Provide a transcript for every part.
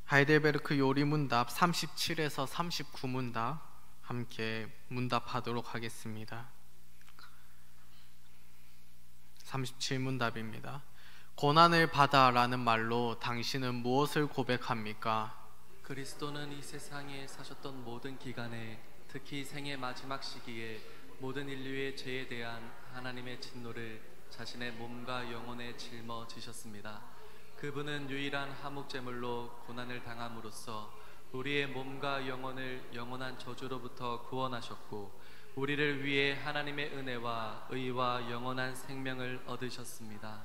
하이델베르크 요리문답 37에서 39문답 함께 문답하도록 하겠습니다. 37문답입니다. 고난을 받아라는 말로 당신은 무엇을 고백합니까? 그리스도는 이 세상에 사셨던 모든 기간에, 특히 생의 마지막 시기에 모든 인류의 죄에 대한 하나님의 진노를 자신의 몸과 영혼에 짊어지셨습니다. 그분은 유일한 화목제물로 고난을 당함으로써 우리의 몸과 영혼을 영원한 저주로부터 구원하셨고, 우리를 위해 하나님의 은혜와 의와 영원한 생명을 얻으셨습니다.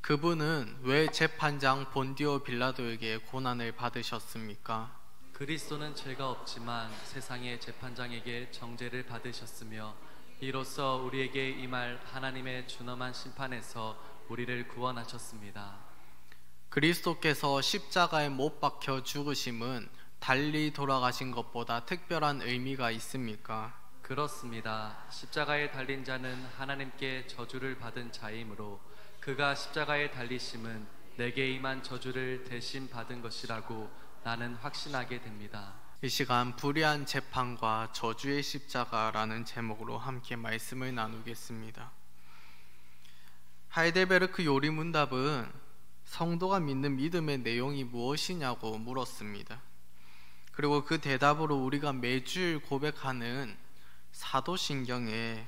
그분은 왜 재판장 본디오 빌라도에게 고난을 받으셨습니까? 그리스도는 죄가 없지만 세상의 재판장에게 정죄를 받으셨으며, 이로써 우리에게 임할 하나님의 준엄한 심판에서 우리를 구원하셨습니다. 그리스도께서 십자가에 못 박혀 죽으심은 달리 돌아가신 것보다 특별한 의미가 있습니까? 그렇습니다. 십자가에 달린 자는 하나님께 저주를 받은 자이므로 그가 십자가에 달리심은 내게 임한 저주를 대신 받은 것이라고 나는 확신하게 됩니다. 이 시간 불의한 재판과 저주의 십자가라는 제목으로 함께 말씀을 나누겠습니다. 하이델베르크 요리문답은 성도가 믿는 믿음의 내용이 무엇이냐고 물었습니다. 그리고 그 대답으로 우리가 매주 고백하는 사도신경에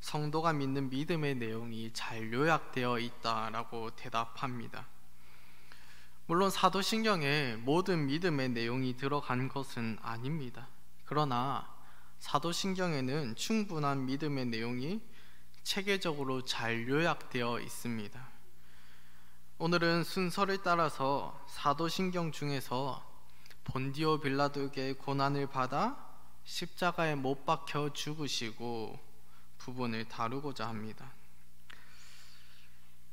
성도가 믿는 믿음의 내용이 잘 요약되어 있다라고 대답합니다. 물론 사도신경에 모든 믿음의 내용이 들어간 것은 아닙니다. 그러나 사도신경에는 충분한 믿음의 내용이 체계적으로 잘 요약되어 있습니다. 오늘은 순서를 따라서 사도신경 중에서 본디오 빌라도에게 고난을 받아 십자가에 못 박혀 죽으시고 부분을 다루고자 합니다.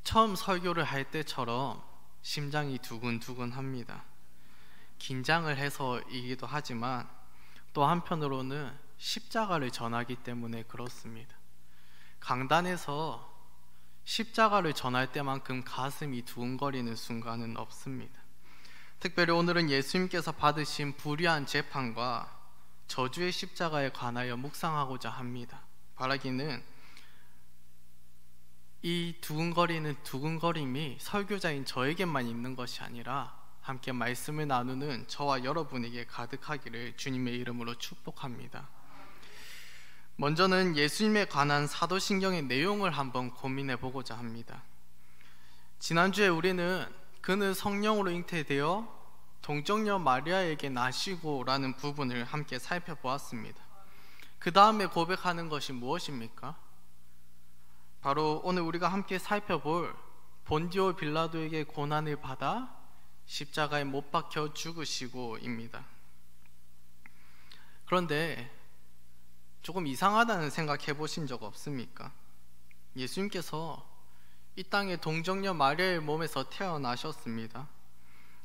처음 설교를 할 때처럼 심장이 두근두근합니다. 긴장을 해서이기도 하지만 또 한편으로는 십자가를 전하기 때문에 그렇습니다. 강단에서 십자가를 전할 때만큼 가슴이 두근거리는 순간은 없습니다. 특별히 오늘은 예수님께서 받으신 불의한 재판과 저주의 십자가에 관하여 묵상하고자 합니다. 바라기는 이 두근거리는 두근거림이 설교자인 저에게만 있는 것이 아니라 함께 말씀을 나누는 저와 여러분에게 가득하기를 주님의 이름으로 축복합니다. 먼저는 예수님에 관한 사도신경의 내용을 한번 고민해 보고자 합니다. 지난주에 우리는 그는 성령으로 잉태되어 동정녀 마리아에게 나시고 라는 부분을 함께 살펴보았습니다. 그 다음에 고백하는 것이 무엇입니까? 바로 오늘 우리가 함께 살펴볼 본디오 빌라도에게 고난을 받아 십자가에 못 박혀 죽으시고입니다. 그런데 조금 이상하다는 생각 해보신 적 없습니까? 예수님께서 이 땅에 동정녀 마리아의 몸에서 태어나셨습니다.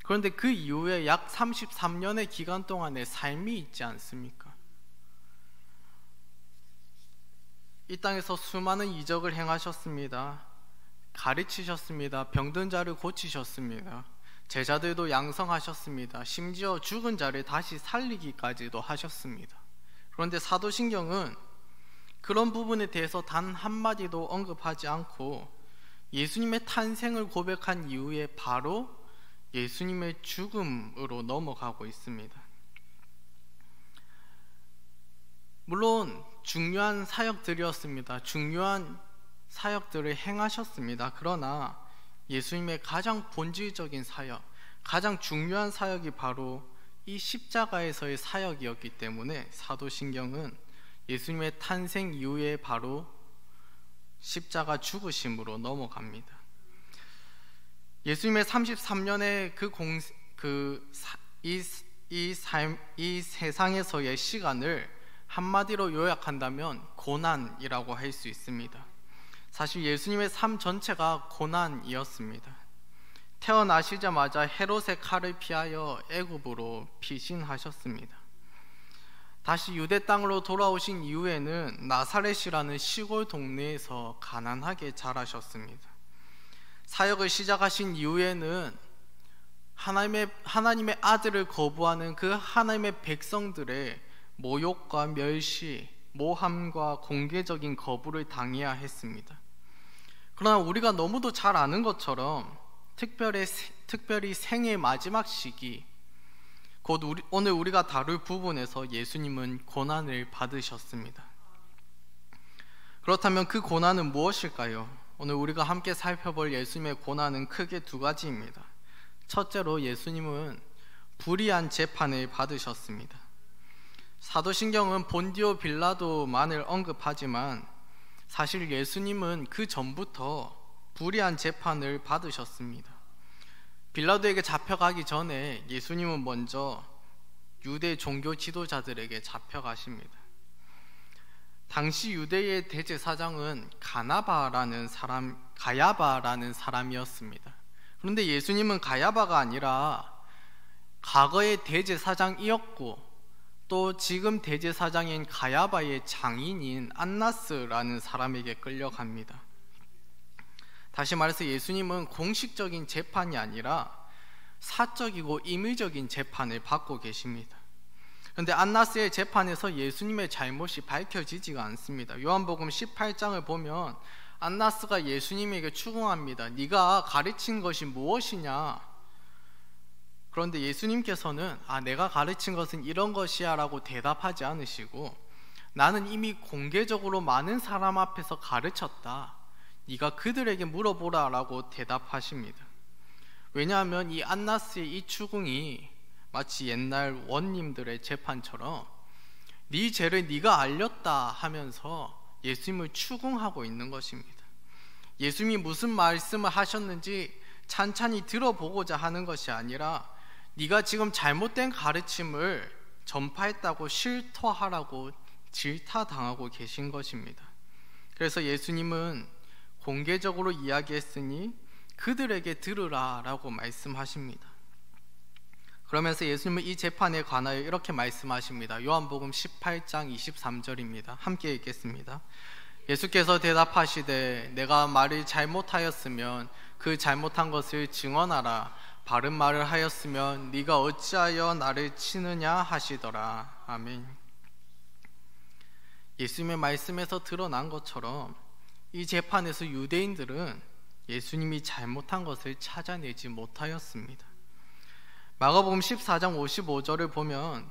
그런데 그 이후에 약 33년의 기간 동안의 삶이 있지 않습니까? 이 땅에서 수많은 이적을 행하셨습니다. 가르치셨습니다. 병든 자를 고치셨습니다. 제자들도 양성하셨습니다. 심지어 죽은 자를 다시 살리기까지도 하셨습니다. 그런데 사도신경은 그런 부분에 대해서 단 한마디도 언급하지 않고 예수님의 탄생을 고백한 이후에 바로 예수님의 죽음으로 넘어가고 있습니다. 물론 중요한 사역들이었습니다. 중요한 사역들을 행하셨습니다. 그러나 예수님의 가장 본질적인 사역, 가장 중요한 사역이 바로 이 십자가에서의 사역이었기 때문에 사도신경은 예수님의 탄생 이후에 바로 십자가 죽으심으로 넘어갑니다. 예수님의 33년의 이 세상에서의 시간을 한마디로 요약한다면 고난이라고 할 수 있습니다. 사실 예수님의 삶 전체가 고난이었습니다. 태어나시자마자 헤롯의 칼을 피하여 애굽으로 피신하셨습니다. 다시 유대 땅으로 돌아오신 이후에는 나사렛이라는 시골 동네에서 가난하게 자라셨습니다. 사역을 시작하신 이후에는 하나님의 아들을 거부하는 그 하나님의 백성들의 모욕과 멸시, 모함과 공개적인 거부를 당해야 했습니다. 그러나 우리가 너무도 잘 아는 것처럼 특별히 생의 마지막 시기, 곧 오늘 우리가 다룰 부분에서 예수님은 고난을 받으셨습니다. 그렇다면 그 고난은 무엇일까요? 오늘 우리가 함께 살펴볼 예수님의 고난은 크게 두 가지입니다. 첫째로 예수님은 불의한 재판을 받으셨습니다. 사도신경은 본디오 빌라도만을 언급하지만 사실 예수님은 그 전부터 불의한 재판을 받으셨습니다. 빌라도에게 잡혀가기 전에 예수님은 먼저 유대 종교 지도자들에게 잡혀가십니다. 당시 유대의 대제사장은 가야바라는 사람이었습니다. 그런데 예수님은 가야바가 아니라 과거의 대제사장이었고 또 지금 대제사장인 가야바의 장인인 안나스라는 사람에게 끌려갑니다. 다시 말해서 예수님은 공식적인 재판이 아니라 사적이고 임의적인 재판을 받고 계십니다. 그런데 안나스의 재판에서 예수님의 잘못이 밝혀지지가 않습니다. 요한복음 18장을 보면 안나스가 예수님에게 추궁합니다. 네가 가르친 것이 무엇이냐? 그런데 예수님께서는 내가 가르친 것은 이런 것이야 라고 대답하지 않으시고 나는 이미 공개적으로 많은 사람 앞에서 가르쳤다. 네가 그들에게 물어보라 라고 대답하십니다. 왜냐하면 이 안나스의 이 추궁이 마치 옛날 원님들의 재판처럼 네 죄를 네가 알렸다 하면서 예수님을 추궁하고 있는 것입니다. 예수님이 무슨 말씀을 하셨는지 찬찬히 들어보고자 하는 것이 아니라 네가 지금 잘못된 가르침을 전파했다고 실토하라고 질타당하고 계신 것입니다. 그래서 예수님은 공개적으로 이야기했으니 그들에게 들으라 라고 말씀하십니다. 그러면서 예수님은 이 재판에 관하여 이렇게 말씀하십니다. 요한복음 18장 23절입니다. 함께 읽겠습니다. 예수께서 대답하시되 내가 말을 잘못하였으면 그 잘못한 것을 증언하라. 바른 말을 하였으면 네가 어찌하여 나를 치느냐 하시더라. 아멘. 예수님의 말씀에서 드러난 것처럼 이 재판에서 유대인들은 예수님이 잘못한 것을 찾아내지 못하였습니다. 마가복음 14장 55절을 보면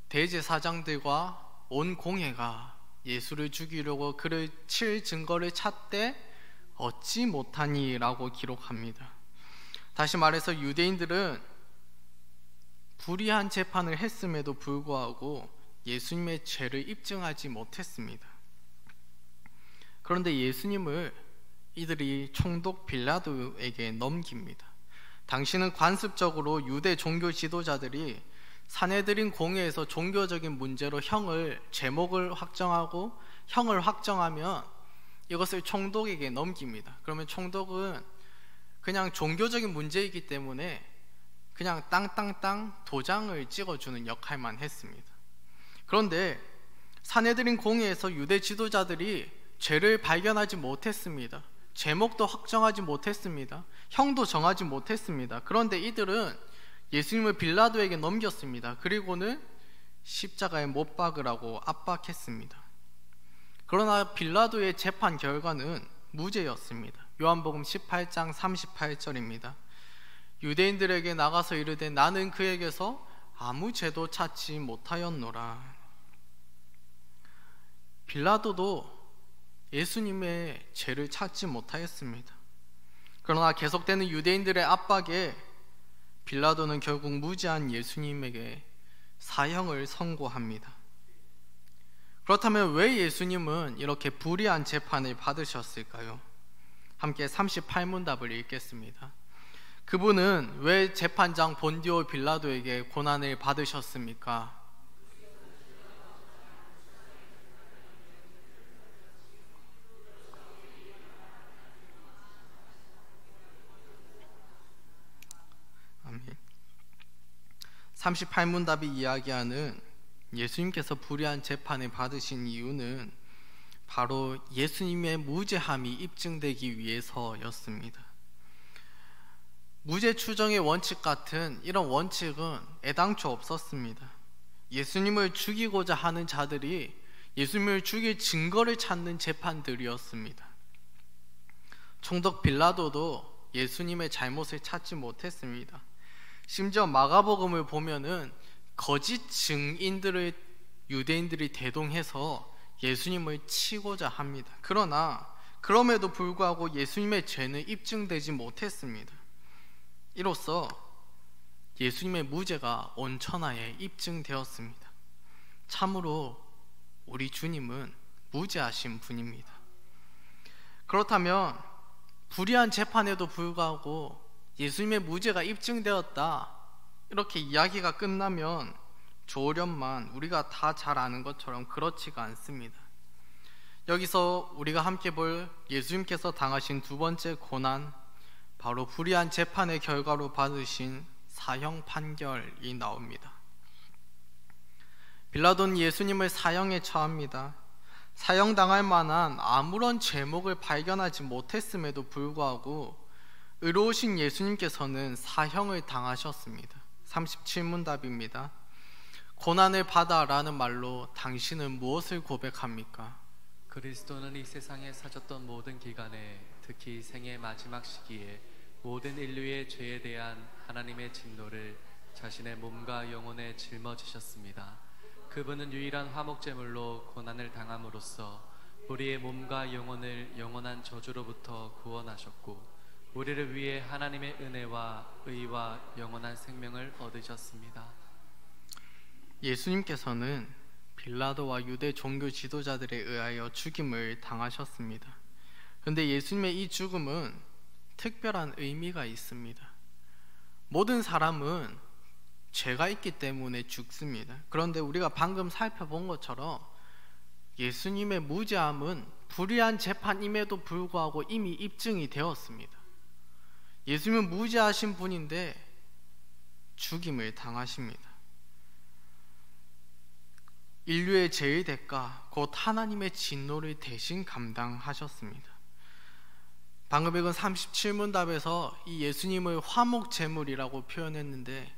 대제사장들과 온 공회가 예수를 죽이려고 그를 칠 증거를 찾되 얻지 못하니 라고 기록합니다. 다시 말해서 유대인들은 불의한 재판을 했음에도 불구하고 예수님의 죄를 입증하지 못했습니다. 그런데 예수님을 이들이 총독 빌라도에게 넘깁니다. 당시는 관습적으로 유대 종교 지도자들이 사내들인 공회에서 종교적인 문제로 제목을 확정하고 형을 확정하면 이것을 총독에게 넘깁니다. 그러면 총독은 그냥 종교적인 문제이기 때문에 그냥 땅땅땅 도장을 찍어주는 역할만 했습니다. 그런데 사내들인 공회에서 유대 지도자들이 죄를 발견하지 못했습니다. 제목도 확정하지 못했습니다. 형도 정하지 못했습니다. 그런데 이들은 예수님을 빌라도에게 넘겼습니다. 그리고는 십자가에 못 박으라고 압박했습니다. 그러나 빌라도의 재판 결과는 무죄였습니다. 요한복음 18장 38절입니다. 유대인들에게 나가서 이르되 나는 그에게서 아무 죄도 찾지 못하였노라. 빌라도도 예수님의 죄를 찾지 못하였습니다. 그러나 계속되는 유대인들의 압박에 빌라도는 결국 무죄한 예수님에게 사형을 선고합니다. 그렇다면 왜 예수님은 이렇게 불의한 재판을 받으셨을까요? 함께 38문답을 읽겠습니다. 그분은 왜 재판장 본디오 빌라도에게 고난을 받으셨습니까? 아멘. 38문답이 이야기하는 예수님께서 불의한 재판을 받으신 이유는 바로 예수님의 무죄함이 입증되기 위해서였습니다. 무죄 추정의 원칙 같은 이런 원칙은 애당초 없었습니다. 예수님을 죽이고자 하는 자들이 예수님을 죽일 증거를 찾는 재판들이었습니다. 총독 빌라도도 예수님의 잘못을 찾지 못했습니다. 심지어 마가복음을 보면은 거짓 증인들을 유대인들이 대동해서 예수님을 치고자 합니다. 그러나 그럼에도 불구하고 예수님의 죄는 입증되지 못했습니다. 이로써 예수님의 무죄가 온 천하에 입증되었습니다. 참으로 우리 주님은 무죄하신 분입니다. 그렇다면 불의한 재판에도 불구하고 예수님의 무죄가 입증되었다, 이렇게 이야기가 끝나면 좋으련만 우리가 다 잘 아는 것처럼 그렇지가 않습니다. 여기서 우리가 함께 볼 예수님께서 당하신 두 번째 고난, 바로 불의한 재판의 결과로 받으신 사형 판결이 나옵니다. 빌라도는 예수님을 사형에 처합니다. 사형당할 만한 아무런 죄목을 발견하지 못했음에도 불구하고 의로우신 예수님께서는 사형을 당하셨습니다. 37문답입니다. 고난을 받아라는 말로 당신은 무엇을 고백합니까? 그리스도는 이 세상에 사셨던 모든 기간에, 특히 생의 마지막 시기에 모든 인류의 죄에 대한 하나님의 진노를 자신의 몸과 영혼에 짊어지셨습니다. 그분은 유일한 화목제물로 고난을 당함으로써 우리의 몸과 영혼을 영원한 저주로부터 구원하셨고, 우리를 위해 하나님의 은혜와 의와 영원한 생명을 얻으셨습니다. 예수님께서는 빌라도와 유대 종교 지도자들에 의하여 죽임을 당하셨습니다. 그런데 예수님의 이 죽음은 특별한 의미가 있습니다. 모든 사람은 죄가 있기 때문에 죽습니다. 그런데 우리가 방금 살펴본 것처럼 예수님의 무죄함은 불의한 재판임에도 불구하고 이미 입증이 되었습니다. 예수님은 무죄하신 분인데 죽임을 당하십니다. 인류의 죄의 대가, 곧 하나님의 진노를 대신 감당하셨습니다. 방금 읽은 37문답에서 이 예수님을 화목제물이라고 표현했는데,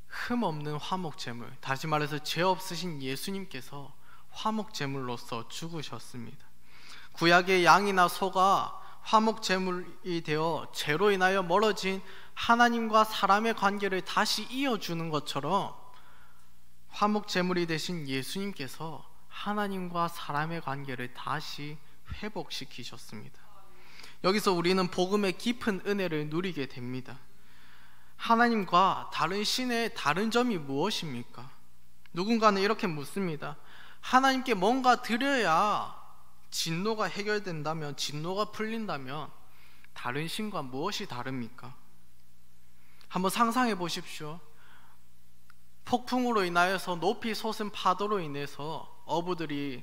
흠없는 화목제물, 다시 말해서 죄 없으신 예수님께서 화목제물로서 죽으셨습니다. 구약의 양이나 소가 화목제물이 되어 죄로 인하여 멀어진 하나님과 사람의 관계를 다시 이어주는 것처럼 화목제물이 되신 예수님께서 하나님과 사람의 관계를 다시 회복시키셨습니다. 여기서 우리는 복음의 깊은 은혜를 누리게 됩니다. 하나님과 다른 신의 다른 점이 무엇입니까? 누군가는 이렇게 묻습니다. 하나님께 뭔가 드려야 진노가 해결된다면, 진노가 풀린다면 다른 신과 무엇이 다릅니까? 한번 상상해 보십시오. 폭풍으로 인하여서 높이 솟은 파도로 인해서 어부들이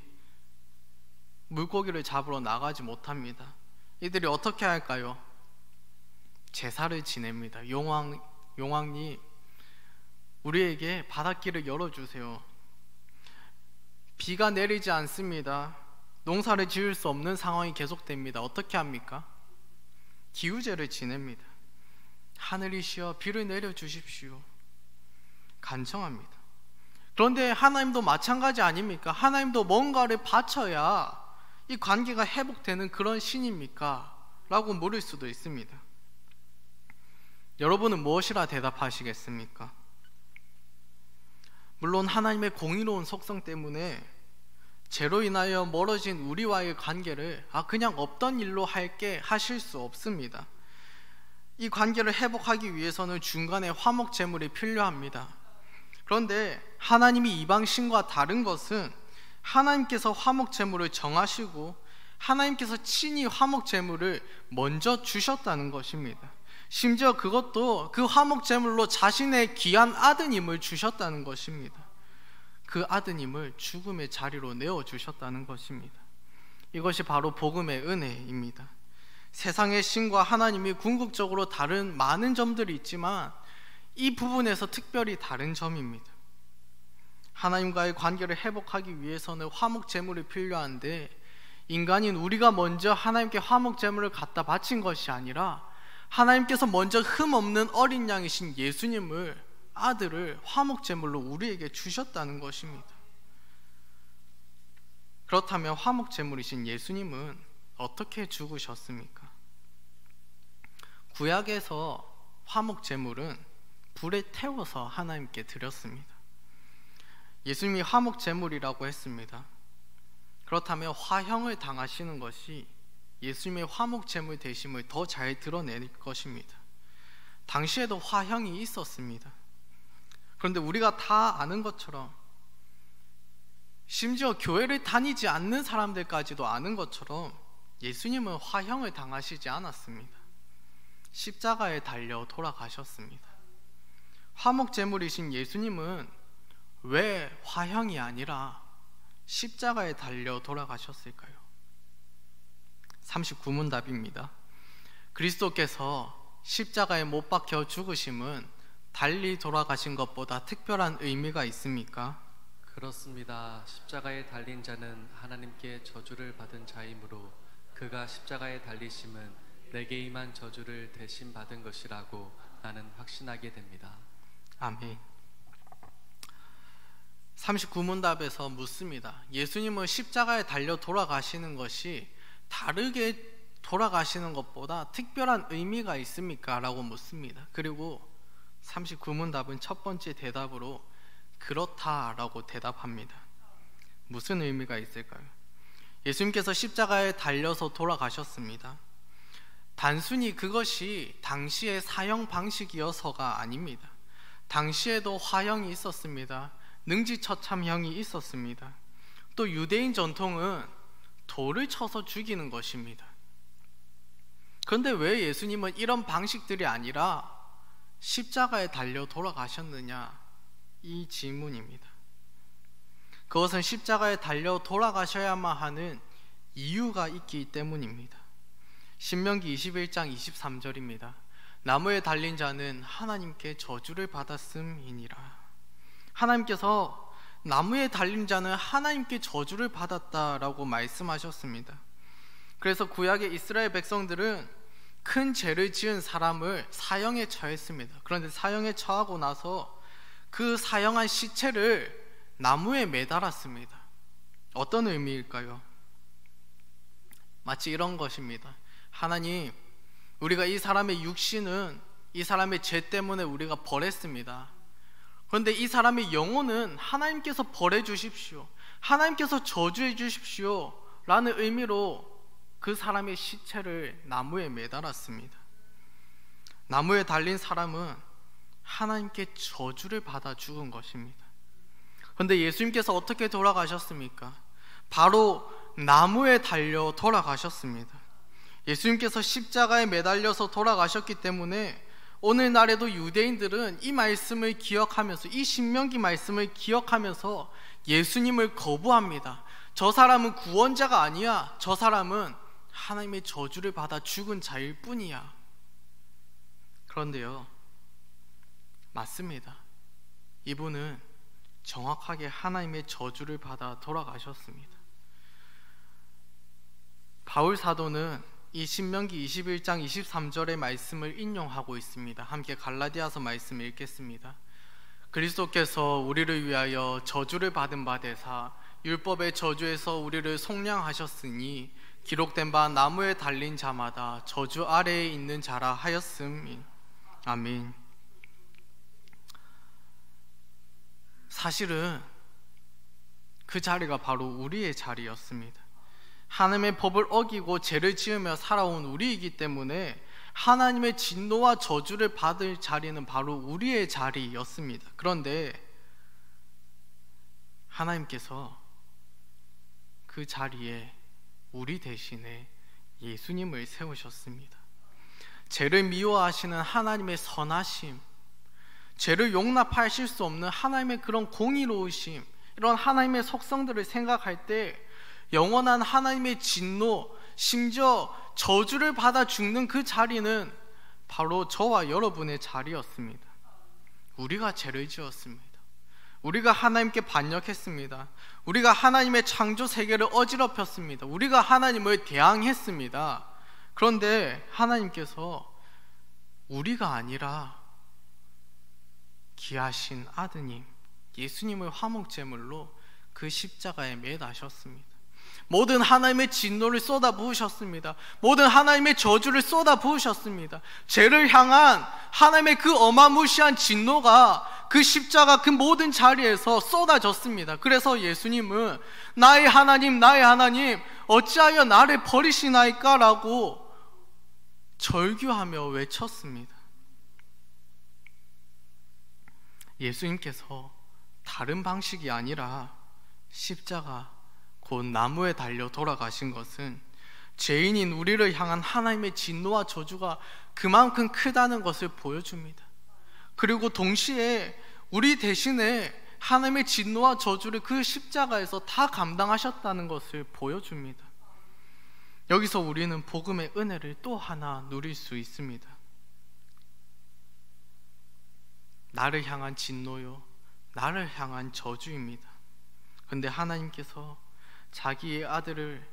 물고기를 잡으러 나가지 못합니다. 이들이 어떻게 할까요? 제사를 지냅니다. 용왕님, 우리에게 바닷길을 열어주세요. 비가 내리지 않습니다. 농사를 지을 수 없는 상황이 계속됩니다. 어떻게 합니까? 기우제를 지냅니다. 하늘이시여 비를 내려주십시오. 간청합니다. 그런데 하나님도 마찬가지 아닙니까? 하나님도 뭔가를 바쳐야 이 관계가 회복되는 그런 신입니까? 라고 물을 수도 있습니다. 여러분은 무엇이라 대답하시겠습니까? 물론 하나님의 공의로운 속성 때문에 죄로 인하여 멀어진 우리와의 관계를 그냥 없던 일로 할게 하실 수 없습니다. 이 관계를 회복하기 위해서는 중간에 화목제물이 필요합니다. 그런데 하나님이 이방 신과 다른 것은 하나님께서 화목제물을 정하시고 하나님께서 친히 화목제물을 먼저 주셨다는 것입니다. 심지어 그것도 그 화목제물로 자신의 귀한 아드님을 주셨다는 것입니다. 그 아드님을 죽음의 자리로 내어주셨다는 것입니다. 이것이 바로 복음의 은혜입니다. 세상의 신과 하나님이 궁극적으로 다른 많은 점들이 있지만 이 부분에서 특별히 다른 점입니다. 하나님과의 관계를 회복하기 위해서는 화목제물이 필요한데, 인간인 우리가 먼저 하나님께 화목제물을 갖다 바친 것이 아니라 하나님께서 먼저 흠없는 어린 양이신 예수님을, 아들을 화목제물로 우리에게 주셨다는 것입니다. 그렇다면 화목제물이신 예수님은 어떻게 죽으셨습니까? 구약에서 화목제물은 불에 태워서 하나님께 드렸습니다. 예수님이 화목제물이라고 했습니다. 그렇다면 화형을 당하시는 것이 예수님의 화목제물 되심을 더 잘 드러낼 것입니다. 당시에도 화형이 있었습니다. 그런데 우리가 다 아는 것처럼, 심지어 교회를 다니지 않는 사람들까지도 아는 것처럼 예수님은 화형을 당하시지 않았습니다. 십자가에 달려 돌아가셨습니다. 화목제물이신 예수님은 왜 화형이 아니라 십자가에 달려 돌아가셨을까요? 39문 답입니다. 그리스도께서 십자가에 못 박혀 죽으심은 달리 돌아가신 것보다 특별한 의미가 있습니까? 그렇습니다. 십자가에 달린 자는 하나님께 저주를 받은 자이므로 그가 십자가에 달리심은 내게 임한 저주를 대신 받은 것이라고 나는 확신하게 됩니다. 아멘. 39문 답에서 묻습니다. 예수님은 십자가에 달려 돌아가시는 것이 다르게 돌아가시는 것보다 특별한 의미가 있습니까? 라고 묻습니다. 그리고 39문 답은 첫 번째 대답으로 그렇다라고 대답합니다. 무슨 의미가 있을까요? 예수님께서 십자가에 달려서 돌아가셨습니다. 단순히 그것이 당시의 사형 방식이어서가 아닙니다. 당시에도 화형이 있었습니다. 능지처참형이 있었습니다. 또 유대인 전통은 돌을 쳐서 죽이는 것입니다. 그런데 왜 예수님은 이런 방식들이 아니라 십자가에 달려 돌아가셨느냐? 이 질문입니다. 그것은 십자가에 달려 돌아가셔야만 하는 이유가 있기 때문입니다. 신명기 21장 23절입니다. 나무에 달린 자는 하나님께 저주를 받았음이니라. 하나님께서 나무에 달린 자는 하나님께 저주를 받았다라고 말씀하셨습니다. 그래서 구약의 이스라엘 백성들은 큰 죄를 지은 사람을 사형에 처했습니다. 그런데 사형에 처하고 나서 그 사형한 시체를 나무에 매달았습니다. 어떤 의미일까요? 마치 이런 것입니다. 하나님, 우리가 이 사람의 육신은 이 사람의 죄 때문에 우리가 벌했습니다. 그런데 이 사람의 영혼은 하나님께서 벌해 주십시오, 하나님께서 저주해 주십시오 라는 의미로 그 사람의 시체를 나무에 매달았습니다. 나무에 달린 사람은 하나님께 저주를 받아 죽은 것입니다. 그런데 예수님께서 어떻게 돌아가셨습니까? 바로 나무에 달려 돌아가셨습니다. 예수님께서 십자가에 매달려서 돌아가셨기 때문에 오늘날에도 유대인들은 이 말씀을 기억하면서, 이 신명기 말씀을 기억하면서 예수님을 거부합니다. 저 사람은 구원자가 아니야. 저 사람은 하나님의 저주를 받아 죽은 자일 뿐이야. 그런데요, 맞습니다. 이분은 정확하게 하나님의 저주를 받아 돌아가셨습니다. 바울 사도는 이 신명기 21장 23절의 말씀을 인용하고 있습니다. 함께 갈라디아서 말씀을 읽겠습니다. 그리스도께서 우리를 위하여 저주를 받은 바 되사 율법의 저주에서 우리를 속량하셨으니 기록된 바 나무에 달린 자마다 저주 아래에 있는 자라 하였음. 아멘. 사실은 그 자리가 바로 우리의 자리였습니다. 하나님의 법을 어기고 죄를 지으며 살아온 우리이기 때문에 하나님의 진노와 저주를 받을 자리는 바로 우리의 자리였습니다. 그런데 하나님께서 그 자리에 우리 대신에 예수님을 세우셨습니다. 죄를 미워하시는 하나님의 선하심, 죄를 용납하실 수 없는 하나님의 그런 공의로우심, 이런 하나님의 속성들을 생각할 때 영원한 하나님의 진노, 심지어 저주를 받아 죽는 그 자리는 바로 저와 여러분의 자리였습니다. 우리가 죄를 지었습니다. 우리가 하나님께 반역했습니다. 우리가 하나님의 창조 세계를 어지럽혔습니다. 우리가 하나님을 대항했습니다. 그런데 하나님께서 우리가 아니라 귀하신 아드님 예수님을 화목제물로 그 십자가에 매다셨습니다. 모든 하나님의 진노를 쏟아 부으셨습니다. 모든 하나님의 저주를 쏟아 부으셨습니다. 죄를 향한 하나님의 그 어마무시한 진노가 그 십자가 그 모든 자리에서 쏟아졌습니다. 그래서 예수님은 나의 하나님 어찌하여 나를 버리시나이까 라고 절규하며 외쳤습니다. 예수님께서 다른 방식이 아니라 십자가 곧 나무에 달려 돌아가신 것은 죄인인 우리를 향한 하나님의 진노와 저주가 그만큼 크다는 것을 보여줍니다. 그리고 동시에 우리 대신에 하나님의 진노와 저주를 그 십자가에서 다 감당하셨다는 것을 보여줍니다. 여기서 우리는 복음의 은혜를 또 하나 누릴 수 있습니다. 나를 향한 진노요, 나를 향한 저주입니다. 근데 하나님께서 자기의 아들을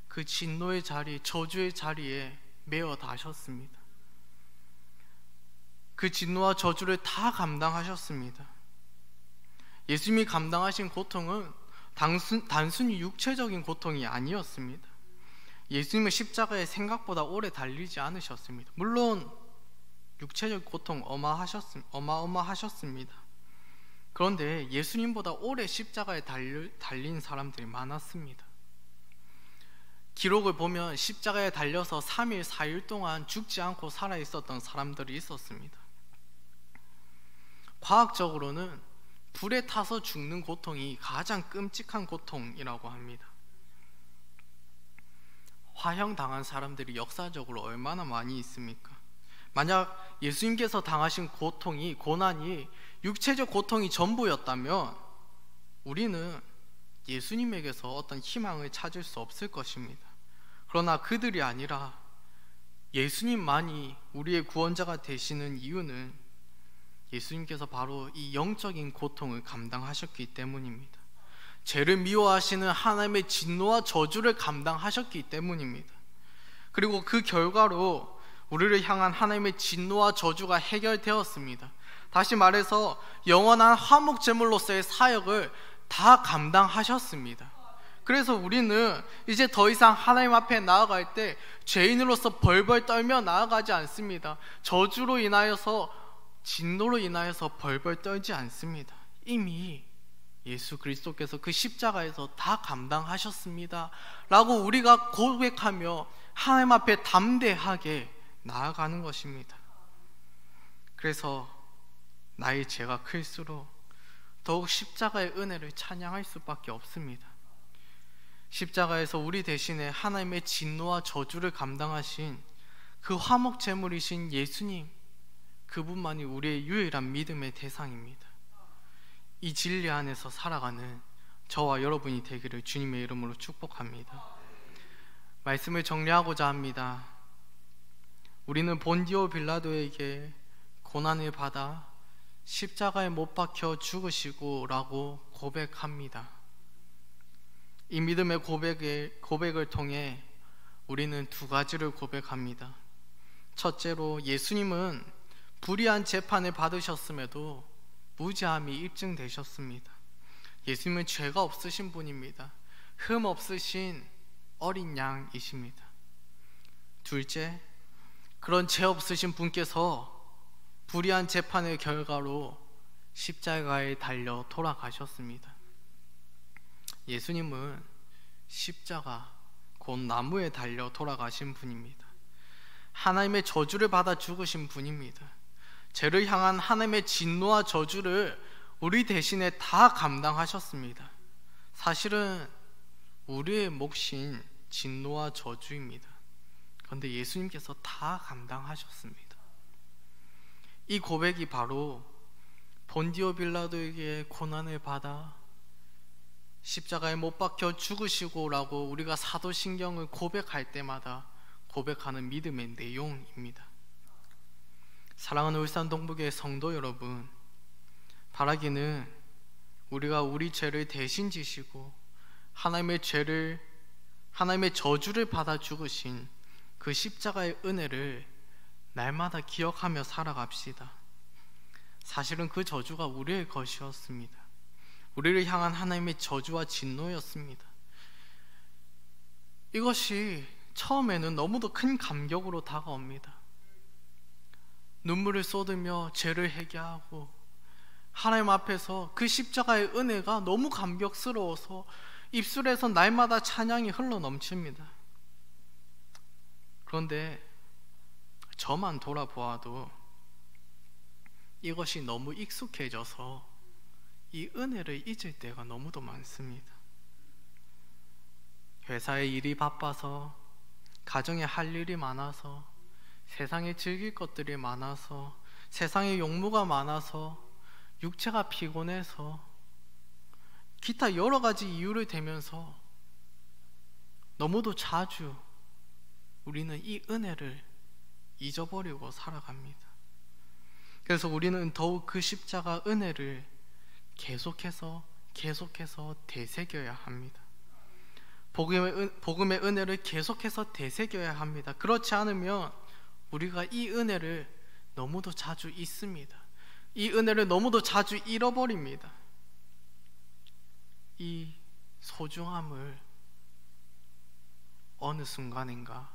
그 진노의 자리, 저주의 자리에 메어 다셨습니다. 그 진노와 저주를 다 감당하셨습니다. 예수님이 감당하신 고통은 단순히 육체적인 고통이 아니었습니다. 예수님은 십자가에 생각보다 오래 달리지 않으셨습니다. 물론 육체적 고통 어마어마하셨습니다. 그런데 예수님보다 오래 십자가에 달린 사람들이 많았습니다. 기록을 보면 십자가에 달려서 3일, 4일 동안 죽지 않고 살아있었던 사람들이 있었습니다. 과학적으로는 불에 타서 죽는 고통이 가장 끔찍한 고통이라고 합니다. 화형당한 사람들이 역사적으로 얼마나 많이 있습니까? 만약 예수님께서 당하신 고난이 육체적 고통이 전부였다면 우리는 예수님에게서 어떤 희망을 찾을 수 없을 것입니다. 그러나 그들이 아니라 예수님만이 우리의 구원자가 되시는 이유는 예수님께서 바로 이 영적인 고통을 감당하셨기 때문입니다. 죄를 미워하시는 하나님의 진노와 저주를 감당하셨기 때문입니다. 그리고 그 결과로 우리를 향한 하나님의 진노와 저주가 해결되었습니다. 다시 말해서 영원한 화목제물로서의 사역을 다 감당하셨습니다. 그래서 우리는 이제 더 이상 하나님 앞에 나아갈 때 죄인으로서 벌벌 떨며 나아가지 않습니다. 저주로 인하여서, 진노로 인하여서 벌벌 떨지 않습니다. 이미 예수 그리스도께서 그 십자가에서 다 감당하셨습니다 라고 우리가 고백하며 하나님 앞에 담대하게 나아가는 것입니다. 그래서 나의 죄가 클수록 더욱 십자가의 은혜를 찬양할 수밖에 없습니다. 십자가에서 우리 대신에 하나님의 진노와 저주를 감당하신 그 화목제물이신 예수님, 그분만이 우리의 유일한 믿음의 대상입니다. 이 진리 안에서 살아가는 저와 여러분이 되기를 주님의 이름으로 축복합니다. 말씀을 정리하고자 합니다. 우리는 본디오 빌라도에게 고난을 받아 십자가에 못 박혀 죽으시고 라고 고백합니다. 이 믿음의 고백을 통해 우리는 두 가지를 고백합니다. 첫째로, 예수님은 불의한 재판을 받으셨음에도 무죄함이 입증되셨습니다. 예수님은 죄가 없으신 분입니다. 흠 없으신 어린 양이십니다. 둘째, 그런 죄 없으신 분께서 불의한 재판의 결과로 십자가에 달려 돌아가셨습니다. 예수님은 십자가, 곧 나무에 달려 돌아가신 분입니다. 하나님의 저주를 받아 죽으신 분입니다. 죄를 향한 하나님의 진노와 저주를 우리 대신에 다 감당하셨습니다. 사실은 우리의 몫인 진노와 저주입니다. 그런데 예수님께서 다 감당하셨습니다. 이 고백이 바로 본디오 빌라도에게 고난을 받아 십자가에 못 박혀 죽으시고 라고 우리가 사도신경을 고백할 때마다 고백하는 믿음의 내용입니다. 사랑하는 울산 동북의 성도 여러분, 바라기는 우리가 우리 죄를 대신 지시고 하나님의 저주를 받아 죽으신 그 십자가의 은혜를 날마다 기억하며 살아갑시다. 사실은 그 저주가 우리의 것이었습니다. 우리를 향한 하나님의 저주와 진노였습니다. 이것이 처음에는 너무도 큰 감격으로 다가옵니다. 눈물을 쏟으며 죄를 회개하고 하나님 앞에서 그 십자가의 은혜가 너무 감격스러워서 입술에서 날마다 찬양이 흘러넘칩니다. 그런데 저만 돌아보아도 이것이 너무 익숙해져서 이 은혜를 잊을 때가 너무도 많습니다. 회사에 일이 바빠서, 가정에 할 일이 많아서, 세상에 즐길 것들이 많아서, 세상에 용무가 많아서, 육체가 피곤해서, 기타 여러 가지 이유를 대면서 너무도 자주 우리는 이 은혜를 잊어버리고 살아갑니다. 그래서 우리는 더욱 그 십자가 은혜를 계속해서 되새겨야 합니다. 복음의 은혜를 계속해서 되새겨야 합니다. 그렇지 않으면 우리가 이 은혜를 너무도 자주 잊습니다. 이 은혜를 너무도 자주 잃어버립니다. 이 소중함을 어느 순간인가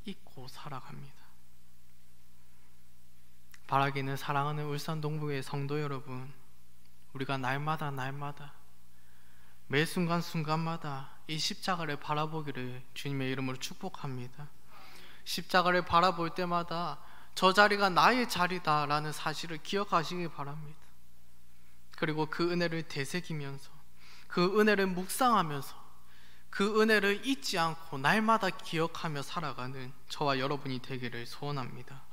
잊고 살아갑니다. 바라기는 사랑하는 울산 동부의 성도 여러분, 우리가 날마다 매 순간순간마다 이 십자가를 바라보기를 주님의 이름으로 축복합니다. 십자가를 바라볼 때마다 저 자리가 나의 자리다라는 사실을 기억하시기 바랍니다. 그리고 그 은혜를 되새기면서, 그 은혜를 묵상하면서, 그 은혜를 잊지 않고 날마다 기억하며 살아가는 저와 여러분이 되기를 소원합니다.